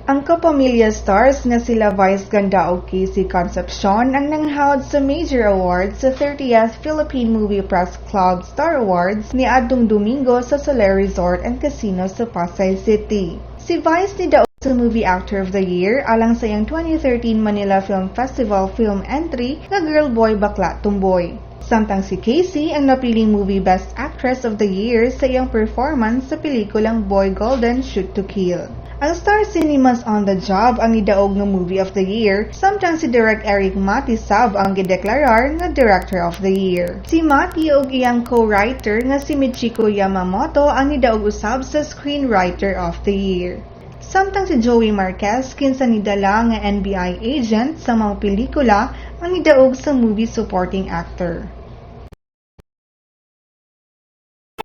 Ang kapamilya stars nga sila Vice Ganda ug Casey Concepcion ang nanghawd sa major awards sa 30th Philippine Movie Press Club Star Awards niadtong Domingo sa Soler Resort and Casino sa Pasay City. Si Vice ni daog sa Movie Actor of the Year alang sa iyang 2013 Manila Film Festival film entry nga Girl Boy Bakla Tumboy. Samtang si Casey ang napiling Movie Best Actress of the Year sa iyang performance sa pelikulang Boy Golden Shoot to Kill. Ang Star Cinemas On The Job ang nidaog nga Movie of the Year, samtang si Direk Eric Mati Sab ang gideklarar nga Director of the Year. Si Mati ug iyang co-writer nga si Michiko Yamamoto ang nidaog usab sa Screenwriter of the Year. Samtang si Joey Marquez kinsa nidala nga NBI agent sa mga pelikula ang nidaog sa Movie Supporting Actor.